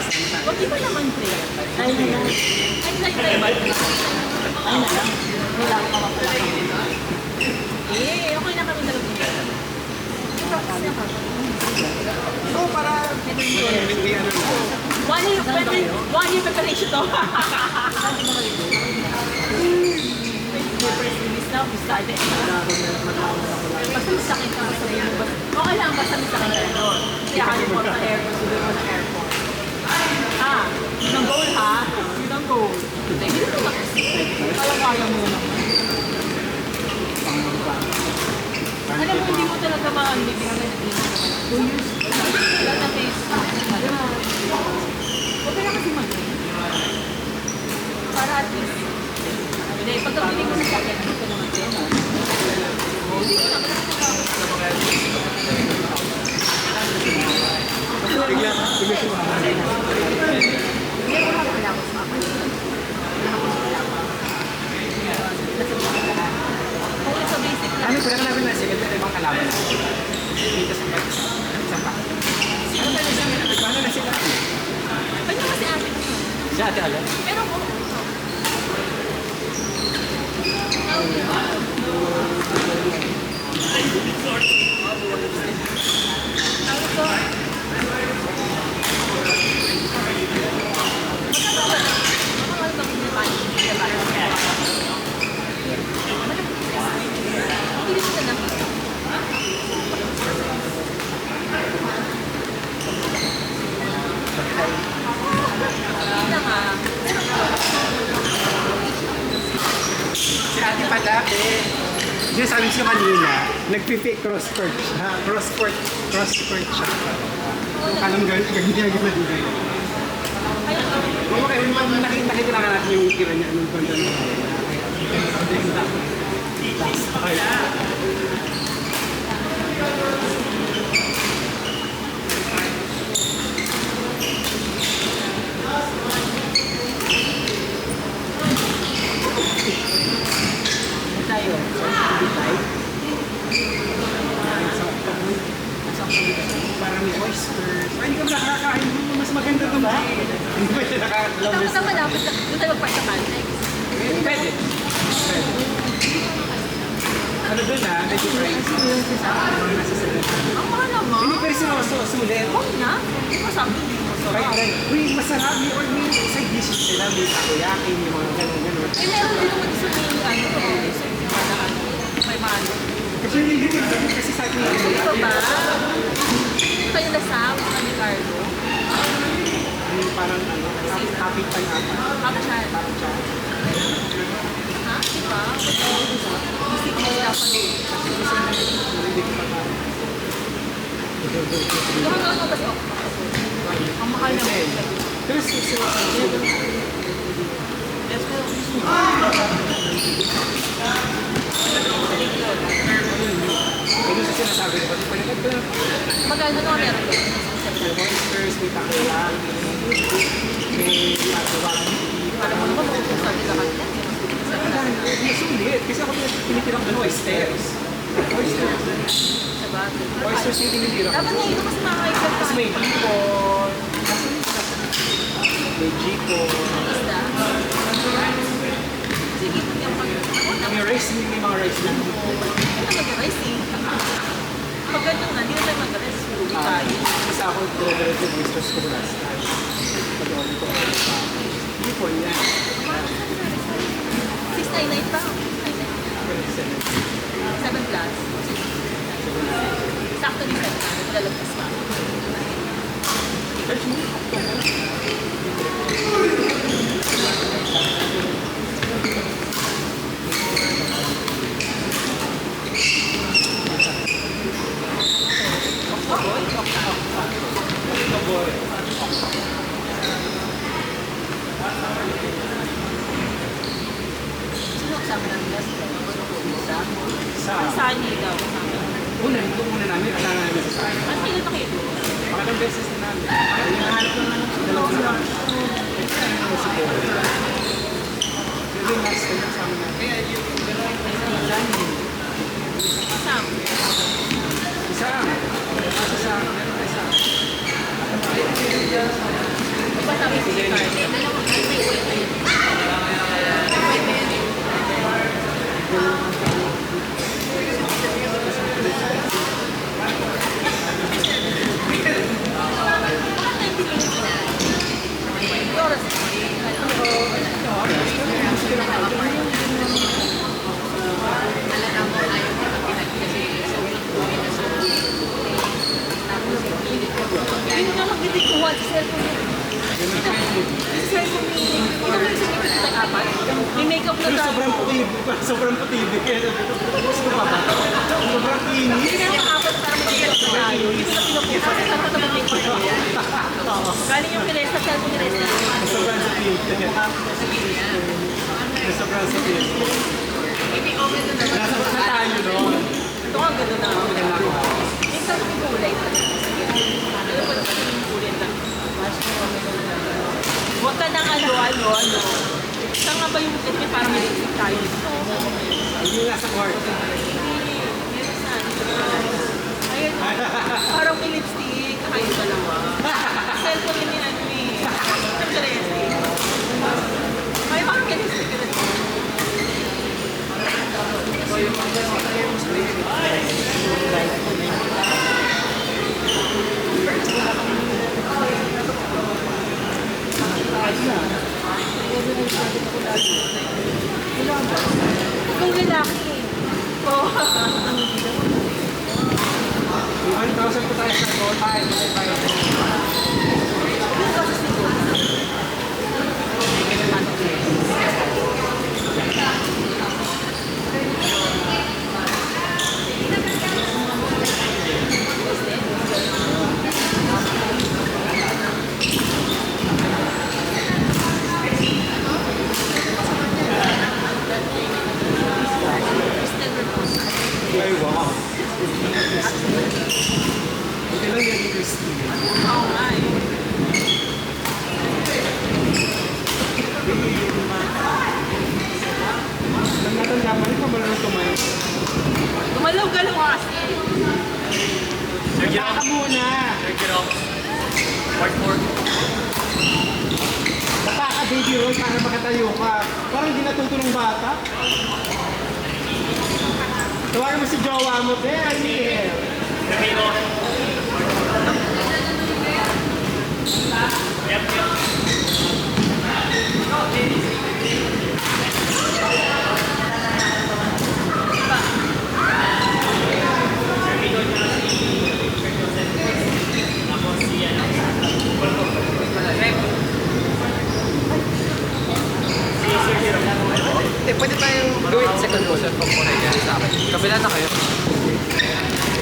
Huwag iba naman prayer. Ay na lang. Ay na lang. Wala ko pa pala. Okay na kami dalawa dito. Practice na kami. So, para hindi ano. One year preparation to. First release na, we started. Basta may sakit ka sa iyo. Okay lang, basta may sakit ka doon. Kaya kami po sa airport, siguro sa airport. Yun ang goal ha? Yun ang goal. Hindi ito lang. Kaya mo naman. Alam mo, hindi mo talaga maanibigyan na 2 years. Wala na face. Okay na kasi mag-game. Para at least. Hindi, pagkabili mo sa akin, dito naman din. Hindi ko naman Bigla siya mahahalin. hindi ko naman wala ko sa akin. Kung sa basic lang. Ano, pala namin na sige, pero ibang kalaban na. Dito sa pag isa pa. Ano tayo sa amin? Paano na sila? Pwede kasi ate ko. Si ate alam? Pero kung Si ate pala, sinasabi siya kanina, nagpipi cross-court siya. Cross-court siya. Yung kanong ganyan na dito. Okay, nakita lang natin yung tira niya. Anong banda na? tayo, Parang may oysters. Ay, hindi ka nakakain mo. Mas maganda ito ba? Hindi ba siya nakakalaw? Tapos na malapit na. Doon tayo magpark sa Caltex. Pwede. Ano doon ha? Medyo price. Nasa salit. Ang mahal naman. Hindi pero sulit. Huwag na. Hindi ko sabi. Uy, masarap. May side dishes sila. May takoyaki, may mga gano'n. Eh, meron din naman sa may may maano. Kasi hindi kasi sa akin Ito ba? Ito yung lasam sa ni Carlo. parang kapit pa yung apa. Kapchan. Ha? Diba? Isip mo dapat. Ito ka lang ba? Ang mahal naman. Pero sila Yes, pero ano sa sinasabi ko? magkano na meron doon? May oysters, may takoyaki, may patawagan. Alam mo naman kung sabi ka kanina. Hindi sulit. Kasi ako tinitirang doon oysters. Diba? Oysters yung tinitirang. Dapat nga ito kasi makakaigap ka. Tapos may jipon. May jipon. Isda. Sige, kung yung pag... May rice, may mga rice din. Ito mag-rice eh. Pag ganun nga, hindi na tayo mag-rice. Hindi tayo. Isa ako delivered yung oysters ko last time. Pag-order ko. Jipon yan. 699 pa. 7 plus. Sakto ni 7. Lalagpas pa. Search mo. Sino kasama namin last time? Sa Sunny daw. ito muna namin. Kasama namin sa saan. Ang kailan na kayo doon? Pangalang beses na namin. Yung nahanap lang naman sa dalawang lang. Si Paul. Pero yung last time kasama namin. Kasama. Isa. Meron isa. sabi si Carmen. Yun nga magdidikuhan sa cellphone niya. Sa cellphone ni... Ito mo yung sinipit ng apat? May makeup na Pero tayo. sobrang putibig. Gusto pa ba? Sobrang kinis. Hindi na yung apat para mag-makeup na tayo. Hindi na pinupusa kasi saan ka mag-makeup na yan. Galing yung piles sa cellphone ni Resta. Sobrang sapit. Sobrang sapit. Nasa na tayo doon. Ito nga gano'n na. Minsan yung kulay. Ano ba yung kulay na? Huwag ka nang ano. Saan nga ba yung kasi parang may lipstick tayo? Hindi nasa court. Ayun, parang may lipstick. Kayo dalawa. Cellphone yun ni ano eh. Ang Celeste. Ay, parang may lipstick ka na. Ikaw lalaki. Oh. 1,000 po tayo sa gold. Ay, ay, wow. Okay lang yan, Christine. Oo nga eh. Natanda pa rin pa ba lang tumayo? Gumalaw-galaw ka kasi. Baka muna. Baka ka baby roll para makatayo ka. Parang hindi natuto ng bata. Tawagan mo si jowa mo, be. Ariel. Pwede tayong gawin second motion pag muna yan sa akin. Kabila na kayo.